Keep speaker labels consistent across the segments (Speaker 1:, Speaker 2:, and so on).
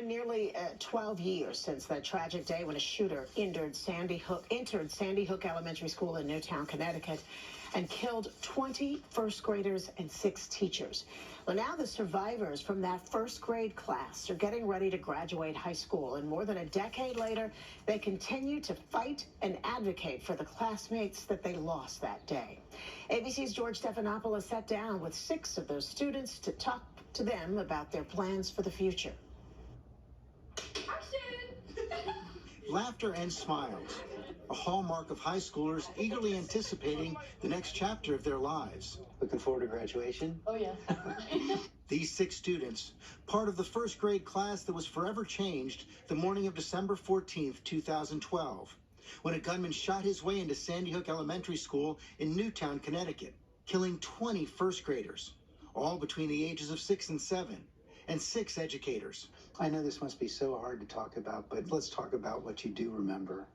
Speaker 1: nearly 12 years since that tragic day when a shooter entered Sandy Hook Elementary School in Newtown, Connecticut, and killed 20 first graders and 6 teachers. Well, now the survivors from that first grade class are getting ready to graduate high school, and more than a decade later, they continue to fight and advocate for the classmates that they lost that day. ABC's George Stephanopoulos sat down with 6 of those students to talk to them about their plans for the future.
Speaker 2: Laughter and smiles, a hallmark of high schoolers eagerly anticipating the next chapter of their lives.
Speaker 3: Looking forward to graduation?
Speaker 4: Oh, yeah.
Speaker 2: These 6 students, part of the first grade class that was forever changed the morning of December 14th, 2012, when a gunman shot his way into Sandy Hook Elementary School in Newtown, Connecticut, killing 20 first graders, all between the ages of 6 and 7, and 6 educators.
Speaker 3: I know this must be so hard to talk about, but let's talk about what you do remember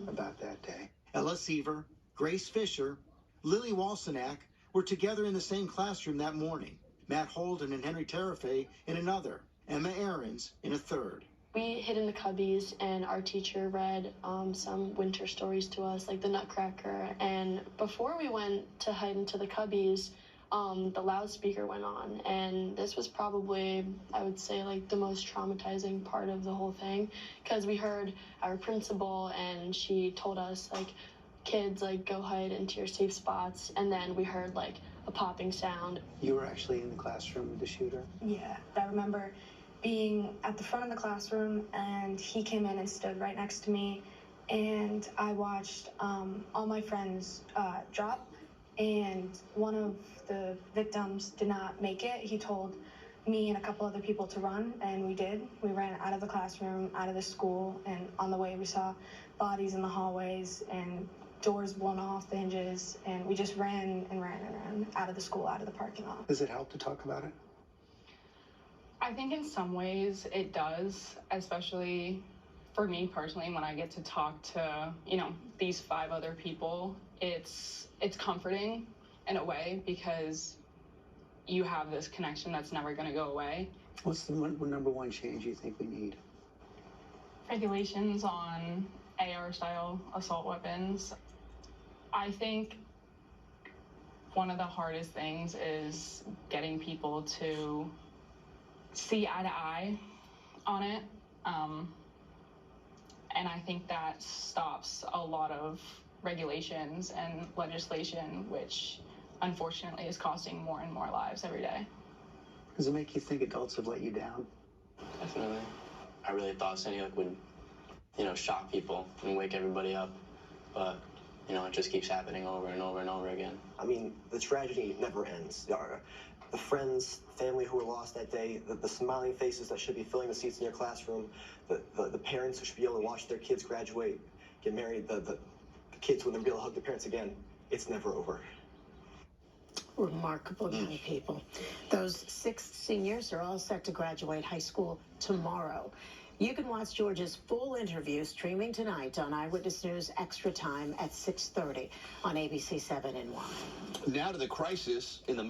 Speaker 3: about that day.
Speaker 2: Ella Seaver, Grace Fisher, Lily Walsenack were together in the same classroom that morning. Matt Holden and Henry Terafay in another. Emma Aarons in a third.
Speaker 4: We hid in the cubbies, and our teacher read some winter stories to us, like the Nutcracker. And before we went to hide into the cubbies, the loudspeaker went on, and this was probably, I would say, like the most traumatizing part of the whole thing, because we heard our principal, and she told us, like, kids, like, go hide into your safe spots, and then we heard, like, a popping sound.
Speaker 3: You were actually in the classroom with the shooter?
Speaker 5: Yeah, I remember being at the front of the classroom, and he came in and stood right next to me, and I watched all my friends drop. And one of the victims did not make it. He told me and a couple other people to run, and we did. We ran out of the classroom, out of the school, and on the way we saw bodies in the hallways and doors blown off the hinges, and we just ran and ran and ran out of the school, out of the parking lot.
Speaker 3: Does it help to talk about it?
Speaker 6: I think in some ways it does, especially for me personally, when I get to talk to, these 5 other people. It's comforting in a way, because you have this connection that's never going to go away.
Speaker 3: What's the number one change you think we need?
Speaker 6: Regulations on AR-style assault weapons. I think one of the hardest things is getting people to see eye to eye on it. And I think that stops a lot of regulations and legislation, which unfortunately is costing more and more lives every day.
Speaker 3: Does it make you think adults have let you down?
Speaker 7: Definitely. I really thought Sandy Hook would, shock people and wake everybody up, but, it just keeps happening over and over and over again.
Speaker 8: I mean, the tragedy never ends. The friends, family who were lost that day, the smiling faces that should be filling the seats in your classroom, the parents who should be able to watch their kids graduate, get married, the kids when they'll be able to hug their parents again. It's never over.
Speaker 1: Remarkable young people. Those 6 seniors are all set to graduate high school tomorrow. You can watch George's full interview streaming tonight on Eyewitness News Extra Time at 6:30 on ABC 7 NY.
Speaker 9: Now to the crisis in the middle.